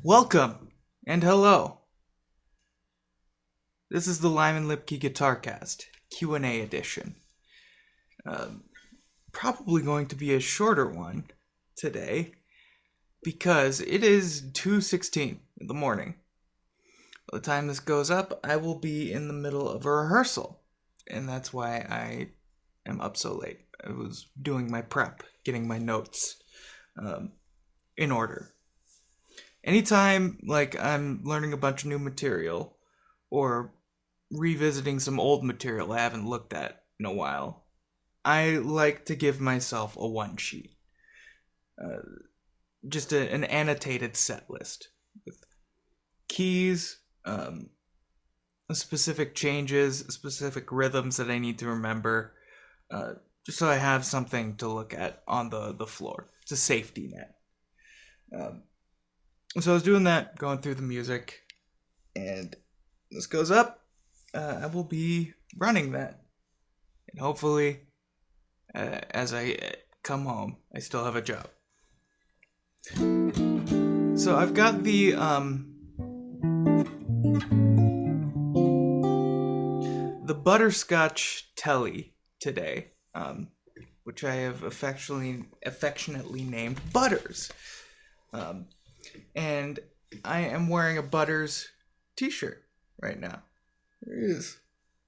Welcome and hello. This is the Lyman Lipke Guitarcast Q&A edition. Probably going to be a shorter one today because it is 2:16 in the morning. By the time this goes up, I will be in the middle of a rehearsal, and that's why I am up so late. I was doing my prep, getting my notes in order. Anytime I'm learning a bunch of new material or revisiting some old material I haven't looked at in a while, I like to give myself a one sheet. Just an annotated set list with keys, specific changes, specific rhythms that I need to remember, just so I have something to look at on the floor. It's a safety net. So I was doing that, going through the music, and this goes up. I will be running that. And hopefully, as I come home, I still have a job. So I've got the butterscotch telly today, which I have affectionately named Butters. And I am wearing a Butters t-shirt right now. There it is.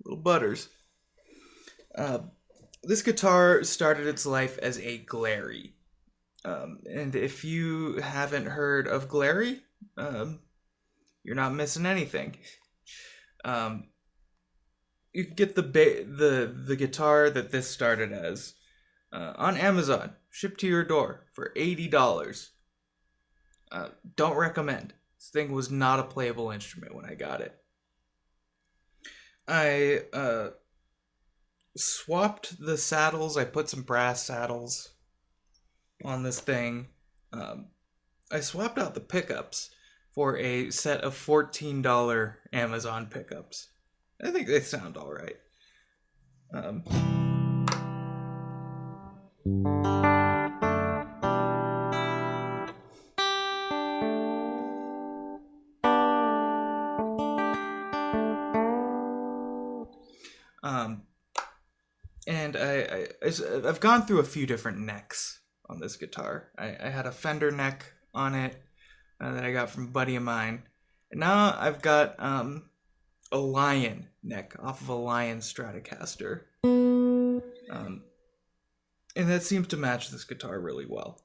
Little Butters. This guitar started its life as a Glary. And if you haven't heard of Glary, you're not missing anything. You can get the guitar that this started as on Amazon, shipped to your door for $80. Don't recommend. This thing was not a playable instrument when I got it. I swapped the saddles. I put some brass saddles on this thing. I swapped out the pickups for a set of $14 Amazon pickups. I think they sound all right. And I've gone through a few different necks on this guitar. I had a Fender neck on it that I got from a buddy of mine. And now I've got a Lion neck off of a Lion Stratocaster. And that seems to match this guitar really well.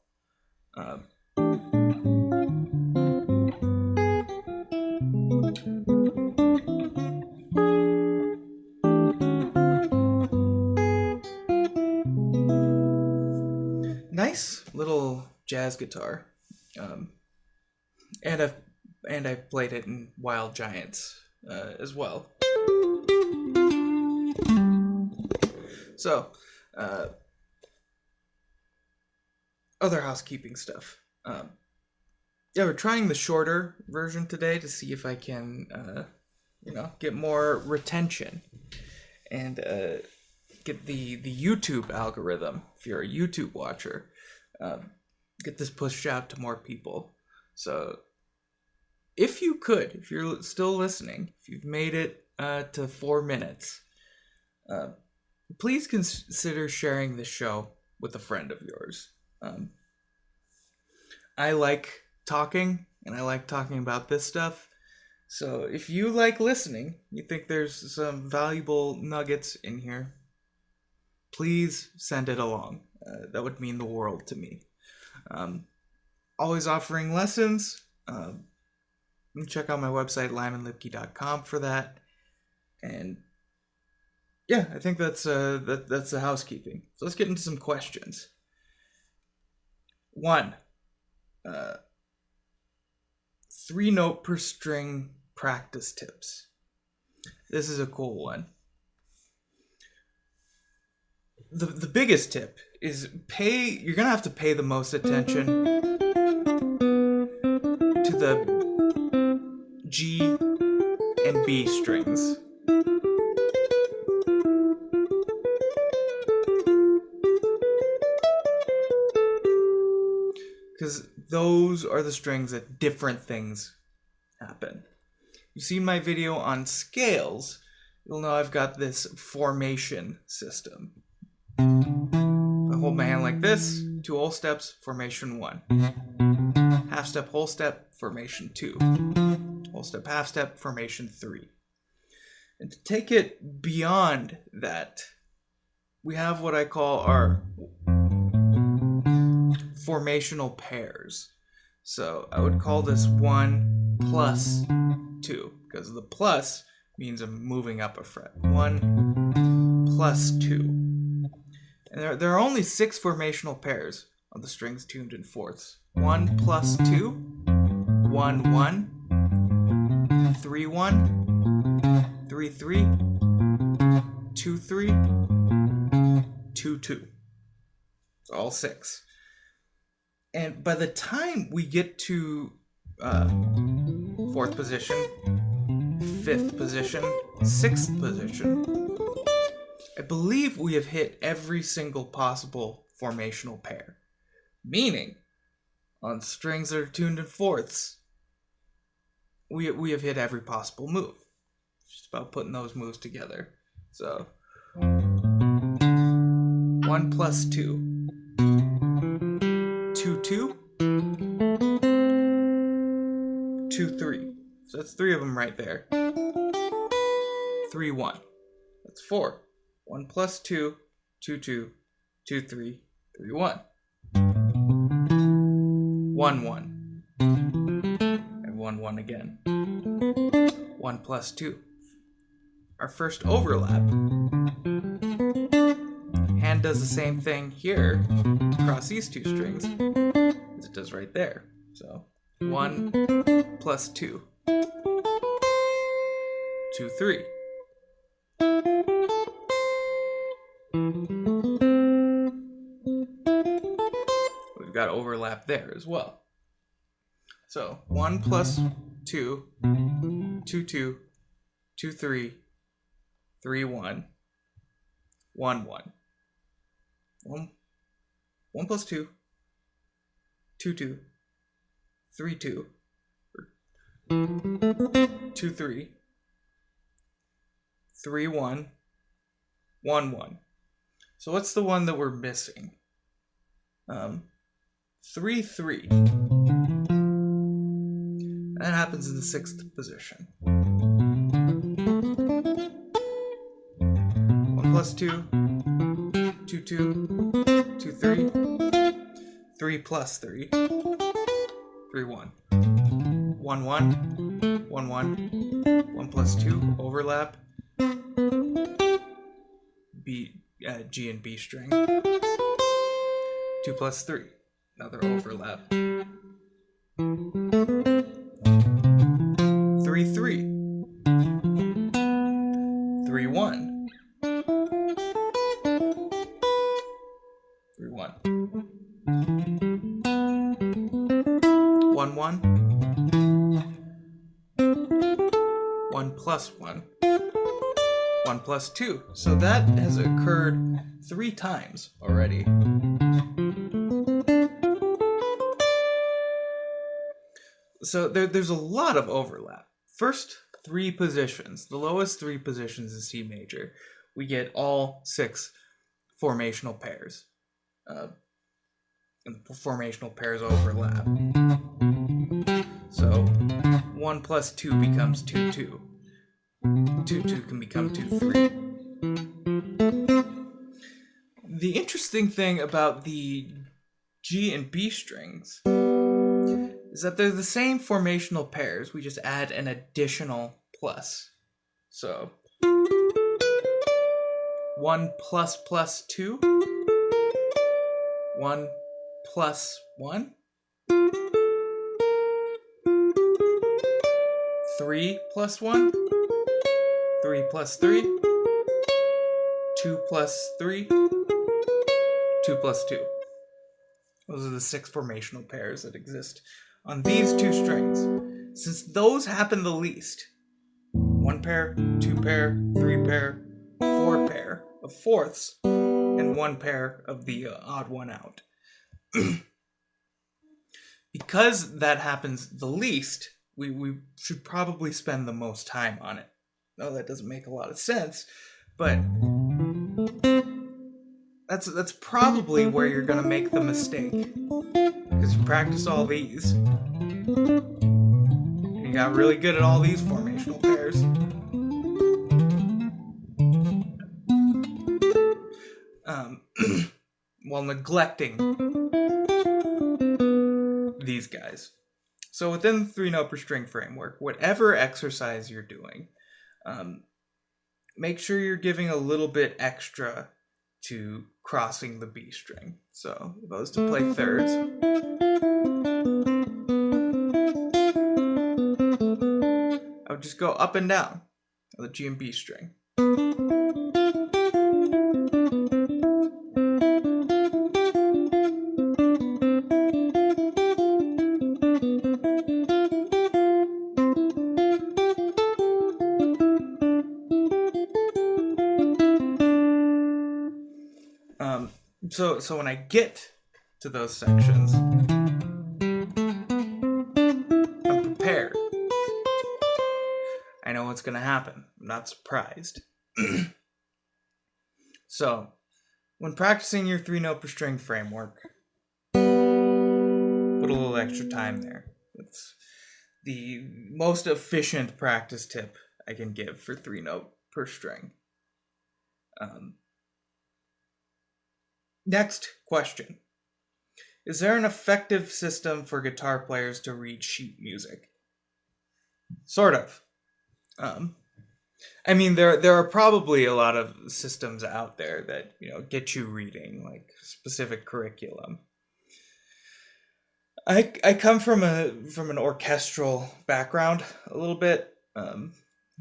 Nice little jazz guitar, and I've played it in Wild Giants as well. So, other housekeeping stuff. We're trying the shorter version today to see if I can, get more retention and get the YouTube algorithm. If you're a YouTube watcher, get this pushed out to more people. So if you're still listening, if you've made it to 4 minutes, please consider sharing this show with a friend of yours. I like talking, and I like talking about this stuff. So if you like listening, you think there's some valuable nuggets in here, please send it along. That would mean the world to me. Always offering lessons. Check out my website, lymanlipke.com, for that. And yeah, I think that's the housekeeping. So let's get into some questions. 1. 3-note per string practice tips. This is a cool one. The biggest tip is you're gonna have to pay the most attention to the G and B strings. Because those are the strings that different things happen. You've seen my video on scales. You'll know I've got this formation system. I hold my hand like this, 2 whole steps, formation 1. Half step, whole step, formation 2. Whole step, half step, formation 3. And to take it beyond that, we have what I call our formational pairs. So I would call this 1 plus 2, because the plus means I'm moving up a fret. 1 plus 2. And there are only 6 formational pairs on the strings tuned in fourths. 1 plus 2, 1 1, 3 1, 3 3, 2 3, 2 2. It's all 6. And by the time we get to 4th position, 5th position, 6th position, I believe we have hit every single possible formational pair. Meaning, on strings that are tuned in fourths, we have hit every possible move. It's just about putting those moves together. So, 1 plus 2. 2 2. 2 3. So that's 3 of them right there. 3 1. That's 4. 1 plus 2, 2 2, 2 3, 3 1. 1 1. And 1 1 again. 1 plus 2. Our first overlap. Hand does the same thing here across these 2 strings as it does right there. So 1 plus 2. 2 3. We've got overlap there as well. So 1 plus 2, 2 2, 2 3, 3 1, 1 1. 1 plus 2, 2 2, 3 2, 2 3, 3 1, 1 1. So what's the one that we're missing? 3 3. That happens in the 6th position. 1 plus 2, 2 2, 2 3, 3 plus 3, 3 1. 1 1, 1 1, 1 plus 2, overlap, G and B string. 2 plus 3, another overlap. 3 3, 3 1, 3 1, 1 1, 1 plus 1, 1 plus 2. So that has occurred 3 times already. So there's a lot of overlap. First 3 positions, the lowest 3 positions in C major, we get all 6 formational pairs. And the formational pairs overlap. So 1 plus 2 becomes 2 2. 2 2 can become 2 3. The interesting thing about the G and B strings is that they're the same formational pairs, we just add an additional plus. So 1 plus plus 2, 1 plus 1, 3 plus 1, 3 plus 3, 2 plus 3, 2 plus 2. Those are the 6 formational pairs that exist on these 2 strings. Since those happen the least, 1 pair, 2 pair, 3 pair, 4 pair of fourths, and 1 pair of the odd one out. Because that happens the least, we should probably spend the most time on it. No, that doesn't make a lot of sense, but that's probably where you're gonna make the mistake. Because you practice all these, and you got really good at all these formational pairs. While neglecting these guys. So within the 3-note per string framework, whatever exercise you're doing, make sure you're giving a little bit extra to crossing the B string. So if I was to play thirds, I would just go up and down on the G and B string. So when I get to those sections, I'm prepared. I know what's going to happen. I'm not surprised. So, when practicing your 3-note per string framework, put a little extra time there. It's the most efficient practice tip I can give for 3-note per string. Next question. Is there an effective system for guitar players to read sheet music? Sort of. I mean, there are probably a lot of systems out there that, get you reading, like specific curriculum. I come from an orchestral background a little bit,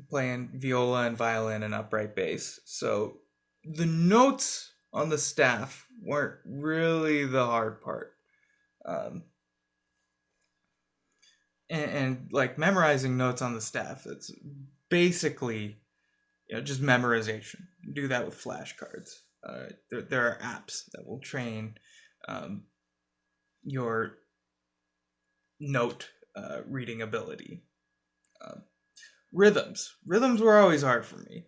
playing viola and violin and upright bass. So the notes on the staff weren't really the hard part. And like memorizing notes on the staff, it's basically just memorization. Do that with flashcards. There are apps that will train your note reading ability. Rhythms were always hard for me,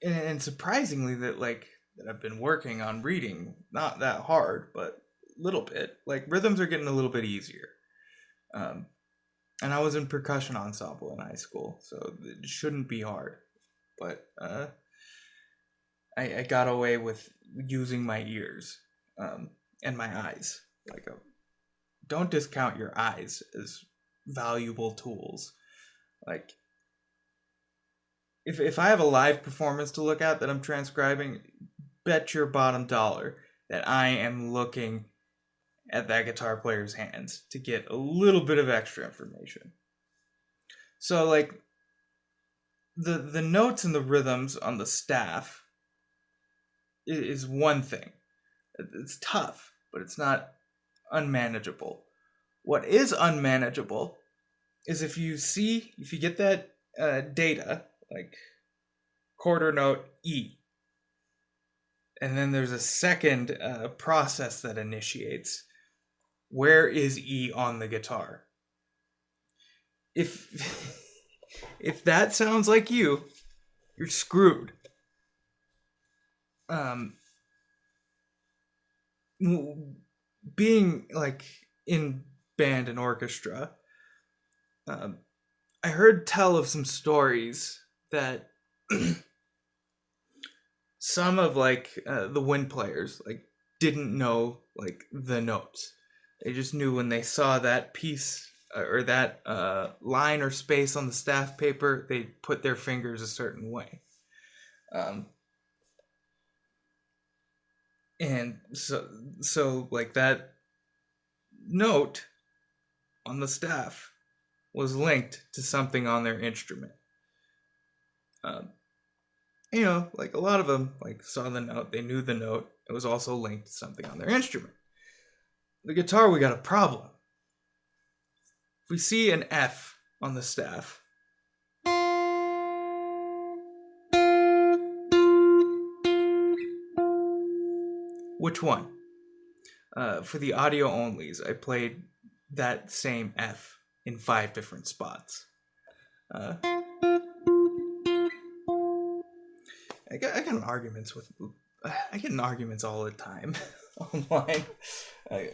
and surprisingly that I've been working on reading not that hard, but a little bit. Like rhythms are getting a little bit easier. And I was in percussion ensemble in high school, so it shouldn't be hard. But I got away with using my ears and my eyes. Don't discount your eyes as valuable tools. Like, if I have a live performance to look at that I'm transcribing, bet your bottom dollar that I am looking at that guitar player's hands to get a little bit of extra information. So the notes and the rhythms on the staff is one thing. It's tough, but it's not unmanageable. What is unmanageable is if you get that data, like quarter note E, and then there's a second process that initiates. Where is E on the guitar? If that sounds like you're screwed. Being in band and orchestra, I heard tell of some stories that some of the wind players didn't know the notes. They just knew when they saw that piece or that line or space on the staff paper, they put their fingers a certain way. And so that note on the staff was linked to something on their instrument. A lot of them saw the note, they knew the note. It was also linked to something on their instrument. The guitar, we got a problem. If we see an F on the staff, which one? For the audio onlys, I played that same F in 5 different spots. I get in arguments all the time online. I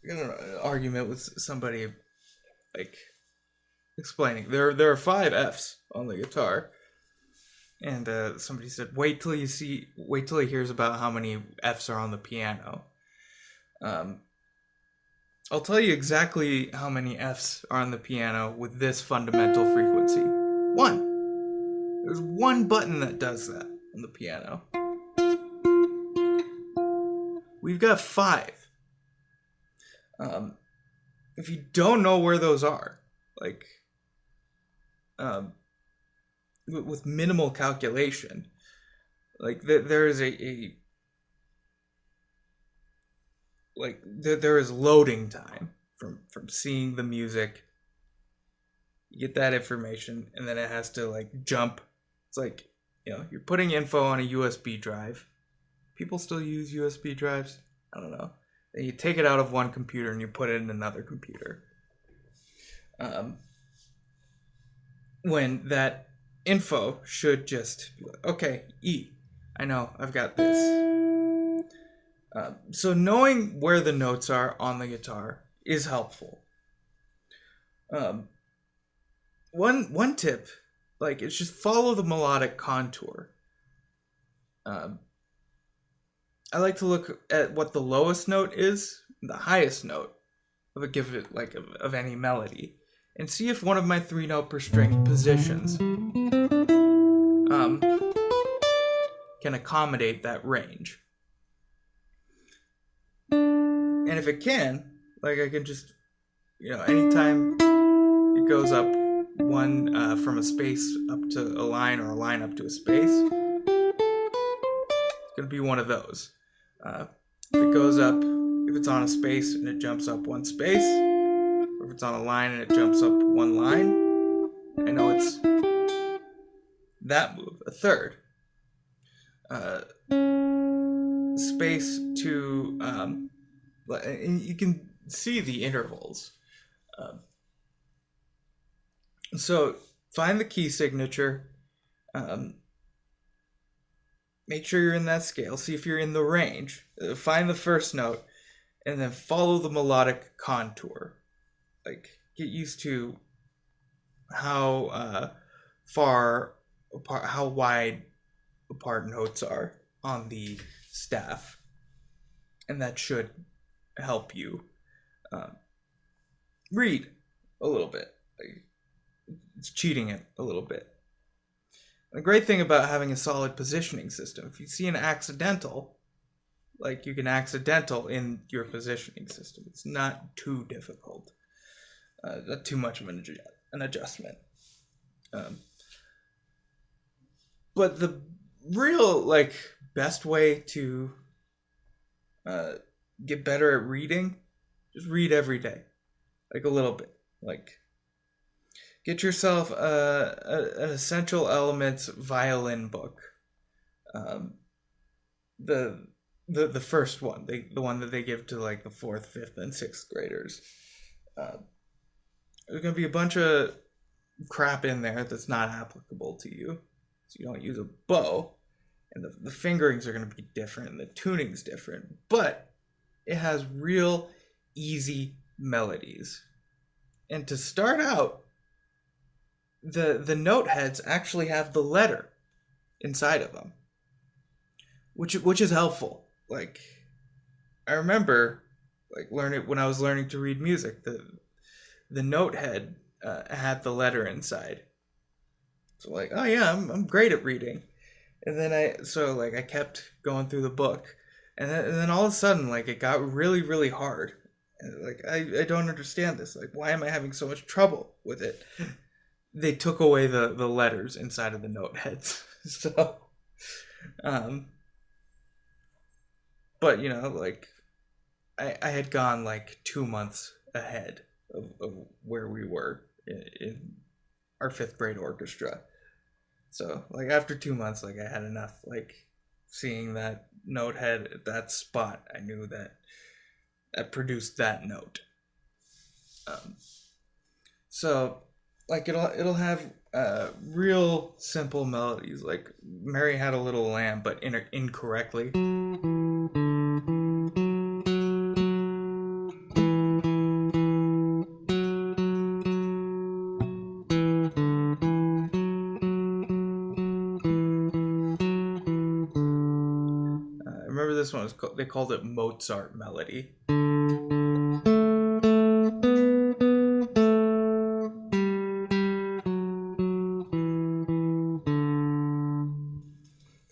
got an argument with somebody, like, explaining there are 5 Fs on the guitar, and somebody said, wait till he hears about how many Fs are on the piano. I'll tell you exactly how many Fs are on the piano with this fundamental frequency. 1. There's 1 button that does that on the piano. We've got 5. If you don't know where those are, like, with minimal calculation, like there is there is loading time from seeing the music. You get that information, and then it has to, like, jump. It's like, you're putting info on a USB drive. People still use USB drives? I don't know. Then you take it out of one computer and you put it in another computer. When that info should just be like, okay, E, I know, I've got this. So knowing where the notes are on the guitar is helpful. One tip, like, is just follow the melodic contour. I like to look at what the lowest note is, the highest note of any melody, and see if one of my 3-note per string positions can accommodate that range. And if it can, like, I can just, anytime it goes up one from a space up to a line, or a line up to a space, it's going to be one of those. If it goes up, if it's on a space and it jumps up one space, or if it's on a line and it jumps up one line, I know it's that move. A third. Space to, and you can see the intervals. So find the key signature. Make sure you're in that scale. See if you're in the range. Find the first note, and then follow the melodic contour. Like, get used to how far apart, how wide apart notes are on the staff, and that should help you read a little bit. Like, it's cheating it a little bit. The great thing about having a solid positioning system, if you see an accidental, like, you can accidental in your positioning system. It's not too difficult. Not too much of an adjustment. But the real, like, best way to get better at reading, just read every day. Like, a little bit. Like, get yourself an Essential Elements violin book. The first one, the one that they give to, like, the 4th, 5th, and 6th graders. There's gonna be a bunch of crap in there that's not applicable to you, so you don't use a bow, and the fingerings are gonna be different, and the tuning's different, but it has real easy melodies. And to start out, the note heads actually have the letter inside of them, which is helpful. Like, I remember, like, learning when I was learning to read music, the note head had the letter inside. So, like, oh yeah, I'm great at reading. And then I kept going through the book, and then all of a sudden, like, it got really, really hard. And, like, I don't understand this. Like, why am I having so much trouble with it? They took away the letters inside of the note heads. So, but, like, I had gone, like, 2 months ahead of where we were in our 5th grade orchestra. So, like, after 2 months, like, I had enough. Like, seeing that note head at that spot, I knew that that produced that note. So, like it'll have real simple melodies, like Mary Had a Little Lamb, but incorrectly. Remember this one they called it Mozart Melody.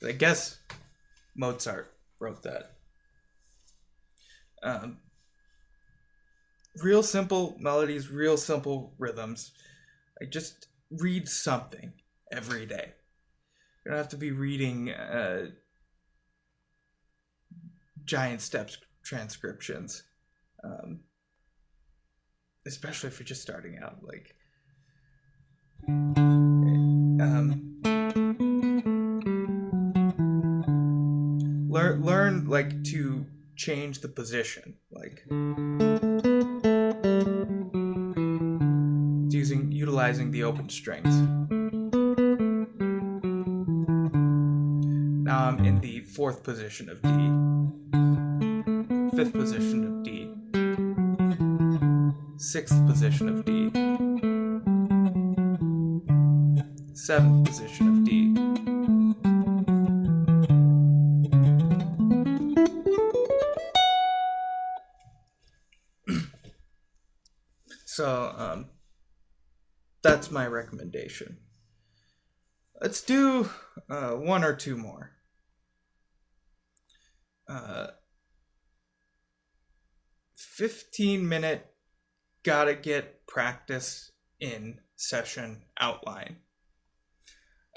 I guess Mozart wrote that. Real simple melodies, real simple rhythms. Like just read something every day. You don't have to be reading giant steps transcriptions, especially if you're just starting out. Like, learn like to change the position, like utilizing the open strings. Now I'm in the 4th position of D, 5th position of D, 6th position of D, 7th position of D. So that's my recommendation. Let's do 1 or 2 more. 15-minute gotta get practice in session outline.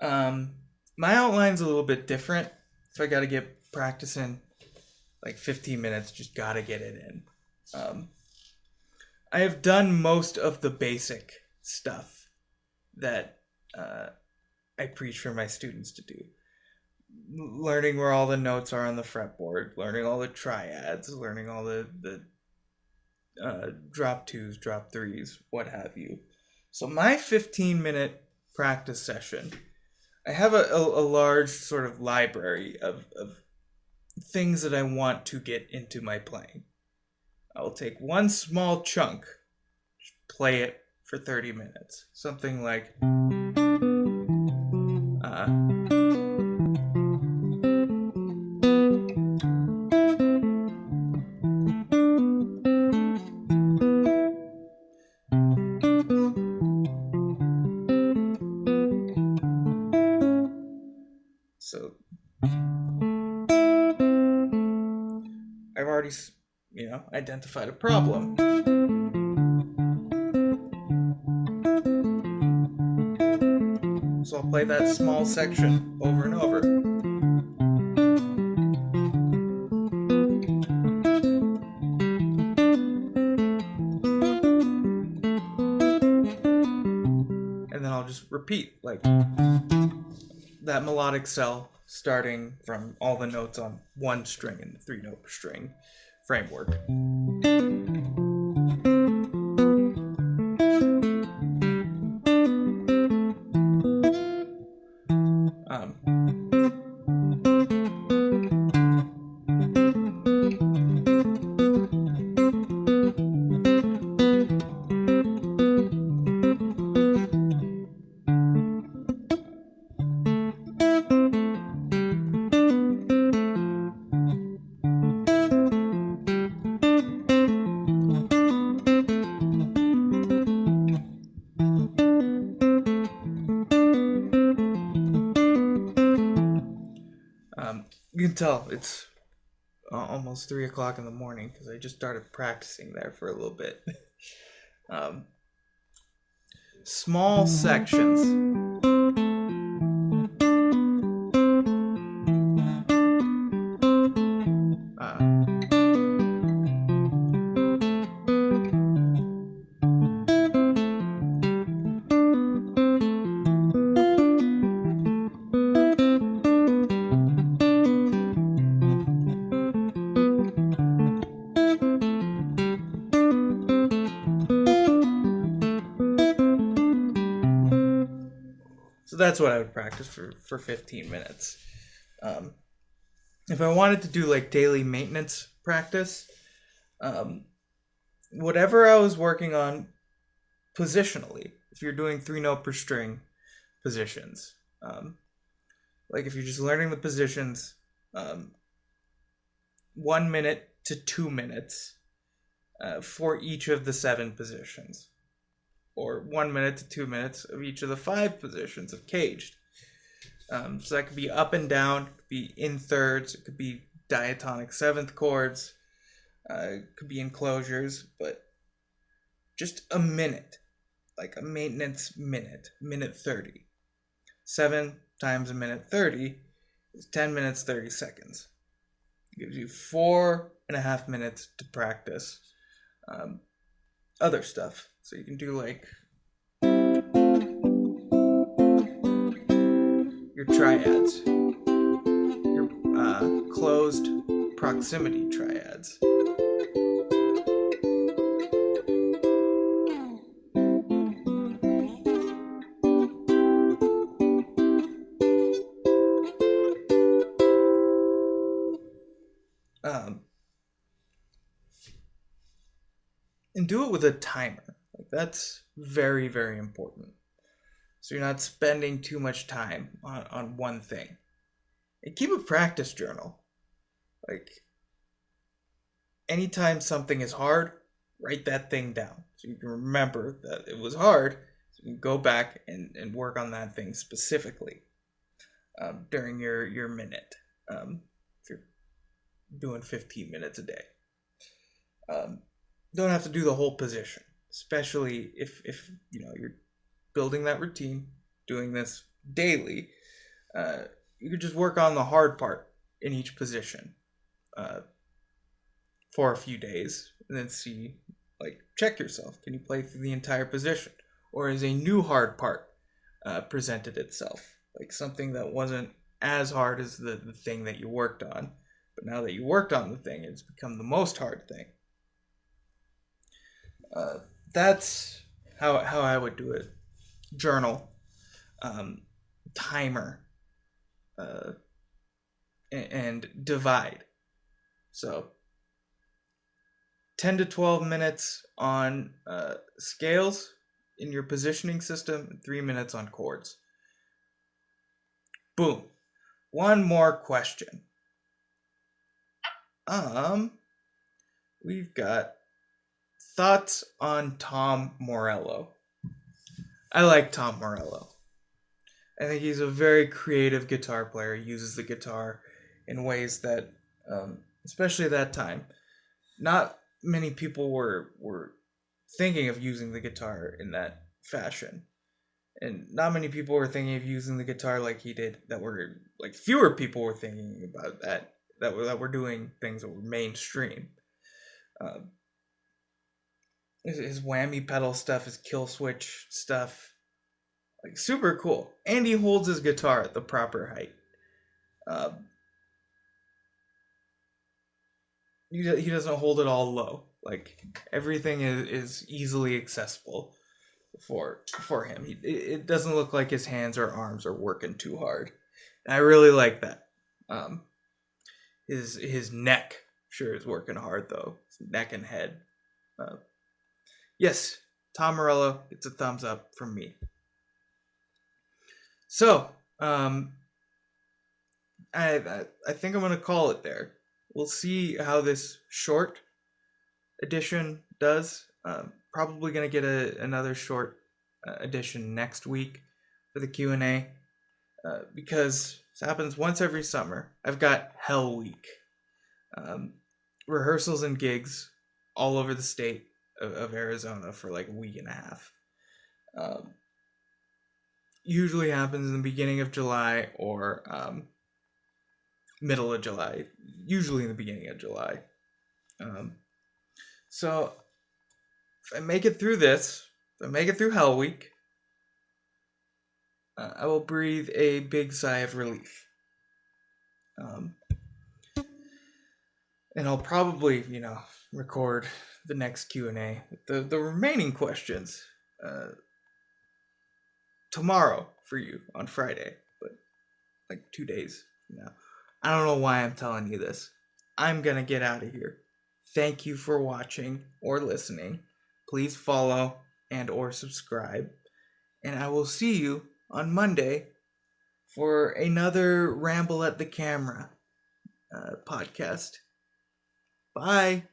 My outline's a little bit different. If I gotta get practice in like 15 minutes, just gotta get it in. I have done most of the basic stuff that I preach for my students to do. Learning where all the notes are on the fretboard, learning all the triads, learning all the drop 2s, drop 3s, what have you. So my 15-minute practice session, I have a large sort of library of things that I want to get into my playing. I will take one small chunk, play it for 30 minutes. Something like so I've already, identified a problem. So I'll play that small section over and over. And then I'll just repeat, like, that melodic cell starting from all the notes on 1 string in the 3-note string framework. You can tell it's almost 3 o'clock in the morning because I just started practicing there for a little bit. Small sections. that's what I would practice for 15 minutes. If I wanted to do like daily maintenance practice, whatever I was working on positionally, if you're doing 3 note per string positions, like if you're just learning the positions, 1 minute to 2 minutes for each of the 7 positions, or 1 minute to 2 minutes of each of the 5 positions of caged. So that could be up and down, it could be in thirds, it could be diatonic 7th chords, it could be enclosures, but just a minute, like a maintenance minute 30. 7 times a minute 30 is 10 minutes 30 seconds. It gives you 4.5 minutes to practice other stuff. So you can do like your triads, your closed proximity triads. And do it with a timer. Like that's very, very important. So you're not spending too much time on one thing. And keep a practice journal. Like anytime something is hard, write that thing down so you can remember that it was hard. So you can go back and work on that thing specifically during your minute. If you're doing 15 minutes a day. Don't have to do the whole position, especially if you're building that routine, doing this daily. You could just work on the hard part in each position for a few days, and then see, like, check yourself. Can you play through the entire position, or is a new hard part presented itself, like something that wasn't as hard as the thing that you worked on, but now that you worked on the thing, it's become the most hard thing. That's how I would do it. Journal, timer, and divide. So 10 to 12 minutes on scales in your positioning system, and 3 minutes on chords. Boom. One more question. We've got thoughts on Tom Morello. I like Tom Morello. I think he's a very creative guitar player. He uses the guitar in ways that, especially at that time, not many people were thinking of using the guitar in that fashion. And not many people were thinking of using the guitar like he did. Fewer people were thinking about that were doing things that were mainstream. His whammy pedal stuff, his kill switch stuff, like super cool. And he holds his guitar at the proper height. He doesn't hold it all low. Like everything is easily accessible for him. It doesn't look like his hands or arms are working too hard. And I really like that. His neck sure is working hard though. His neck and head. Yes, Tom Morello gets a thumbs up from me. So, I think I'm going to call it there. We'll see how this short edition does. Probably going to get another short edition next week for the Q&A because this happens once every summer. I've got Hell Week. Rehearsals and gigs all over the state of Arizona for like a week and a half. Usually happens in the beginning of July or middle of July. Usually in the beginning of July. So if I make it through this, if I make it through Hell Week, I will breathe a big sigh of relief. And I'll probably, record the next Q&A with the remaining questions tomorrow for you on Friday, but like 2 days from now. I don't know why I'm telling you this. I'm gonna get out of here. Thank you for watching or listening. Please follow and or subscribe. And I will see you on Monday for another Ramble at the Camera podcast. Bye.